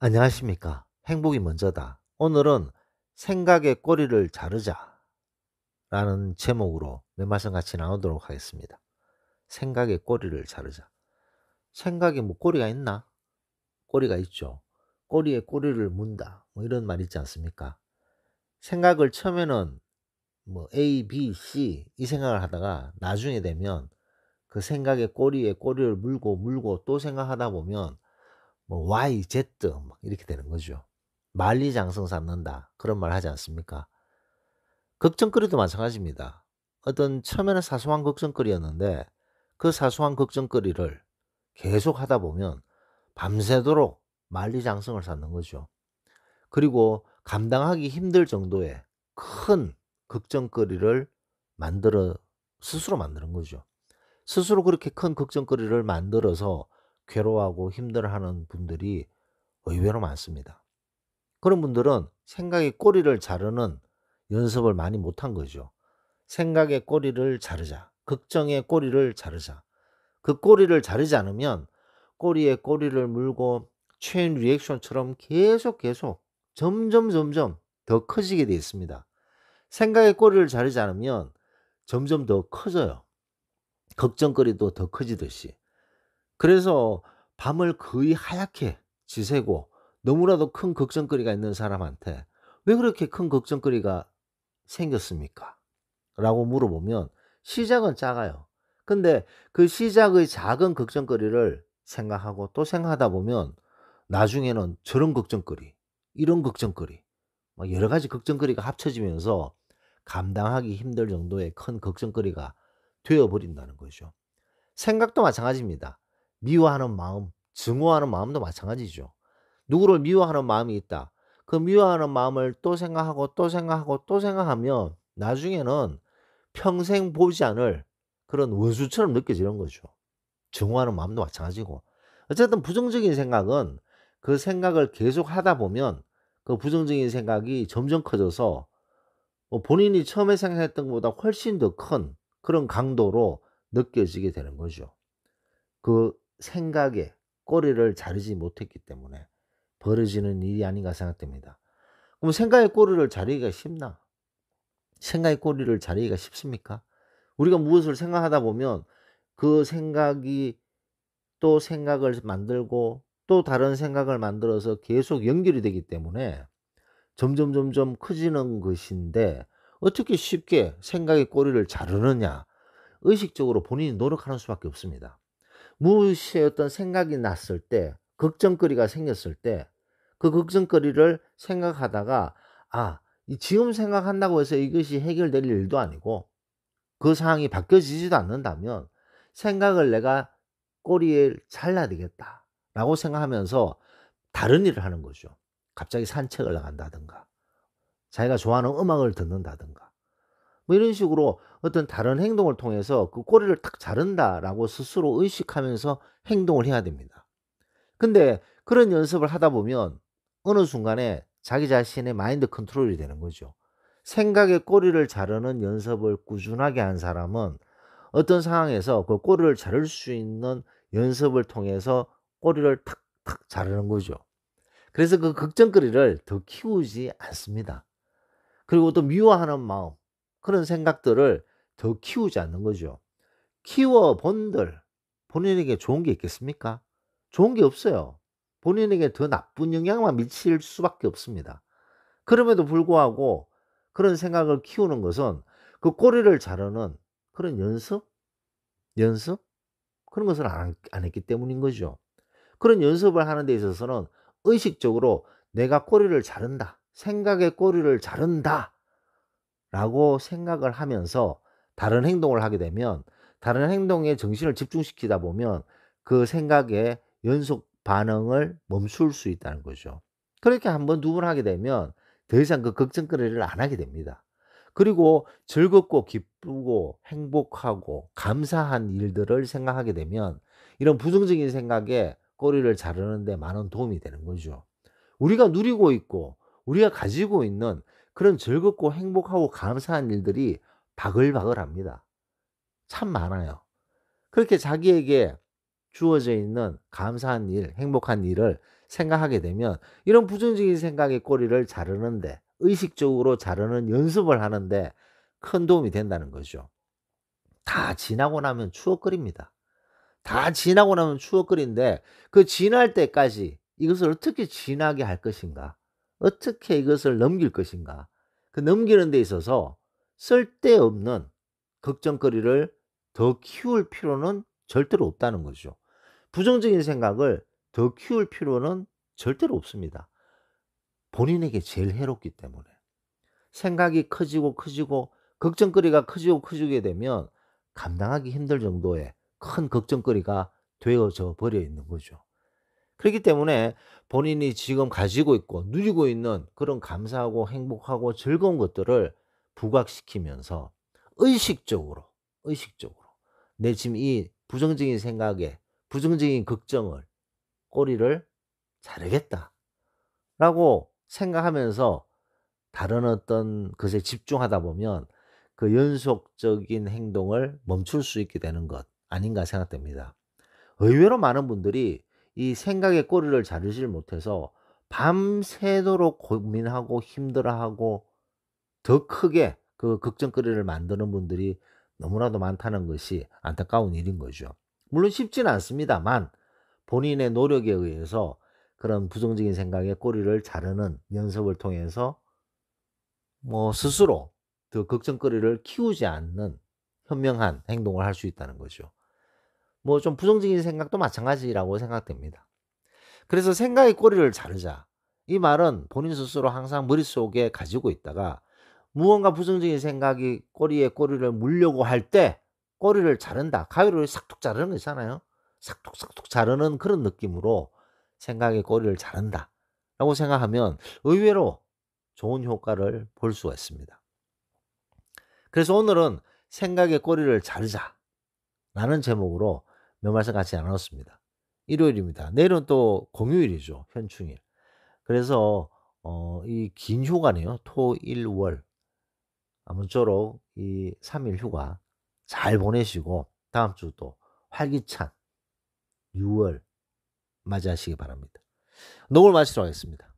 안녕하십니까. 행복이 먼저다. 오늘은 생각의 꼬리를 자르자 라는 제목으로 몇 말씀 같이 나누도록 하겠습니다. 생각의 꼬리를 자르자. 생각에 뭐 꼬리가 있나? 꼬리가 있죠. 꼬리에 꼬리를 문다. 뭐 이런 말 있지 않습니까? 생각을 처음에는 뭐 A, B, C 이 생각을 하다가 나중에 되면 그 생각의 꼬리에 꼬리를 물고 물고 또 생각하다 보면 뭐 Y, Z 막 이렇게 되는 거죠. 만리장성 쌓는다. 그런 말 하지 않습니까? 걱정거리도 마찬가지입니다. 어떤 처음에는 사소한 걱정거리였는데 그 사소한 걱정거리를 계속 하다 보면 밤새도록 만리장성을 쌓는 거죠. 그리고 감당하기 힘들 정도의 큰 걱정거리를 만들어 스스로 만드는 거죠. 스스로 그렇게 큰 걱정거리를 만들어서 괴로워하고 힘들어하는 분들이 의외로 많습니다. 그런 분들은 생각의 꼬리를 자르는 연습을 많이 못한 거죠. 생각의 꼬리를 자르자. 걱정의 꼬리를 자르자. 그 꼬리를 자르지 않으면 꼬리에 꼬리를 물고 체인 리액션처럼 계속 점점 더 커지게 되어 있습니다. 생각의 꼬리를 자르지 않으면 점점 더 커져요. 걱정거리도 더 커지듯이. 그래서 밤을 거의 하얗게 지새고 너무나도 큰 걱정거리가 있는 사람한테 "왜 그렇게 큰 걱정거리가 생겼습니까?" 라고 물어보면 시작은 작아요. 근데 그 시작의 작은 걱정거리를 생각하고 또 생각하다 보면 나중에는 저런 걱정거리, 이런 걱정거리 막 여러 가지 걱정거리가 합쳐지면서 감당하기 힘들 정도의 큰 걱정거리가 되어 버린다는 거죠. 생각도 마찬가지입니다. 미워하는 마음, 증오하는 마음도 마찬가지죠. 누구를 미워하는 마음이 있다. 그 미워하는 마음을 또 생각하고 또 생각하고 또 생각하면 나중에는 평생 보지 않을 그런 원수처럼 느껴지는 거죠. 증오하는 마음도 마찬가지고. 어쨌든 부정적인 생각은 그 생각을 계속 하다 보면 그 부정적인 생각이 점점 커져서 뭐 본인이 처음에 생각했던 것보다 훨씬 더 큰 그런 강도로 느껴지게 되는 거죠. 그 생각에 꼬리를 자르지 못했기 때문에 벌어지는 일이 아닌가 생각됩니다. 그럼 생각의 꼬리를 자르기가 쉽나? 생각의 꼬리를 자르기가 쉽습니까? 우리가 무엇을 생각하다 보면 그 생각이 또 생각을 만들고 또 다른 생각을 만들어서 계속 연결이 되기 때문에 점점 커지는 것인데 어떻게 쉽게 생각의 꼬리를 자르느냐? 의식적으로 본인이 노력하는 수밖에 없습니다. 무엇이 어떤 생각이 났을 때 걱정거리가 생겼을 때 그 걱정거리를 생각하다가 이 지금 생각한다고 해서 이것이 해결될 일도 아니고 그 상황이 바뀌어지지도 않는다면 '생각을 내가 꼬리에 잘라야 되겠다.'라고 생각하면서 다른 일을 하는 거죠. 갑자기 산책을 나간다든가 자기가 좋아하는 음악을 듣는다든가 뭐 이런 식으로 어떤 다른 행동을 통해서 그 '꼬리를 탁 자른다.'라고 스스로 의식하면서 행동을 해야 됩니다. 근데 그런 연습을 하다 보면 어느 순간에 자기 자신의 마인드 컨트롤이 되는 거죠. 생각의 꼬리를 자르는 연습을 꾸준하게 한 사람은 어떤 상황에서 그 꼬리를 자를 수 있는 연습을 통해서 꼬리를 탁탁 자르는 거죠. 그래서 그 걱정거리를 더 키우지 않습니다. 그리고 또 미워하는 마음 그런 생각들을 더 키우지 않는 거죠. 키워 본들 본인에게 좋은 게 있겠습니까? 좋은 게 없어요. 본인에게 더 나쁜 영향만 미칠 수밖에 없습니다. 그럼에도 불구하고 그런 생각을 키우는 것은 그 꼬리를 자르는 그런 연습 그런 것을 안 했기 때문인 거죠. 그런 연습을 하는 데 있어서는 의식적으로 '내가 꼬리를 자른다. 생각의 꼬리를 자른다.' 라고 생각을 하면서 다른 행동을 하게 되면 다른 행동에 정신을 집중시키다 보면 그 생각의 연속 반응을 멈출 수 있다는 거죠. 그렇게 한 번 두 번 하게 되면 더 이상 그 걱정거리를 안 하게 됩니다. 그리고 즐겁고 기쁘고 행복하고 감사한 일들을 생각하게 되면 이런 부정적인 생각에 꼬리를 자르는 데 많은 도움이 되는 거죠. 우리가 누리고 있고 우리가 가지고 있는 그런 즐겁고 행복하고 감사한 일들이 바글바글합니다. 참 많아요. 그렇게 자기에게 주어져 있는 감사한 일, 행복한 일을 생각하게 되면 이런 부정적인 생각의 꼬리를 자르는데, 의식적으로 자르는 연습을 하는데 큰 도움이 된다는 거죠. 다 지나고 나면 추억거립니다. 다 지나고 나면 추억거리인데, 그 지날 때까지 이것을 어떻게 지나게 할 것인가? 어떻게 이것을 넘길 것인가? 그 넘기는 데 있어서 쓸데없는 걱정거리를 더 키울 필요는 절대로 없다는 거죠. 부정적인 생각을 더 키울 필요는 절대로 없습니다. 본인에게 제일 해롭기 때문에. 생각이 커지고 커지고 걱정거리가 커지고 커지게 되면 감당하기 힘들 정도의 큰 걱정거리가 되어져 버려 있는 거죠. 그렇기 때문에 본인이 지금 가지고 있고 누리고 있는 그런 감사하고 행복하고 즐거운 것들을 부각시키면서 의식적으로, 의식적으로 '내 지금 이 부정적인 생각에, 부정적인 걱정을, 꼬리를 자르겠다.'라고 생각하면서 다른 어떤 것에 집중하다 보면 그 연속적인 행동을 멈출 수 있게 되는 것 아닌가 생각됩니다. 의외로 많은 분들이 이 생각의 꼬리를 자르질 못해서 밤새도록 고민하고 힘들어하고 더 크게 그 걱정거리를 만드는 분들이 너무나도 많다는 것이 안타까운 일인 거죠. 물론 쉽지는 않습니다만 본인의 노력에 의해서 그런 부정적인 생각의 꼬리를 자르는 연습을 통해서 스스로 그 걱정거리를 키우지 않는 현명한 행동을 할 수 있다는 거죠. 좀 부정적인 생각도 마찬가지라고 생각됩니다. 그래서 '생각의 꼬리를 자르자.' 이 말은 본인 스스로 항상 머릿속에 가지고 있다가 무언가 부정적인 생각이 꼬리에 꼬리를 물려고 할 때 '꼬리를 자른다.' 가위로 싹둑 자르는 거 있잖아요. 싹둑싹둑 자르는 그런 느낌으로 '생각의 꼬리를 자른다.'라고 생각하면 의외로 좋은 효과를 볼 수가 있습니다. 그래서 오늘은 '생각의 꼬리를 자르자.'라는 제목으로 몇 말씀 같이 나눴습니다. 일요일입니다. 내일은 또 공휴일이죠, 현충일. 그래서 이 긴 휴가네요. 토, 일, 월. 아무쪼록 이 3일 휴가 잘 보내시고 다음 주 또 활기찬 6월 맞이하시기 바랍니다. 녹음을 마치도록 하겠습니다.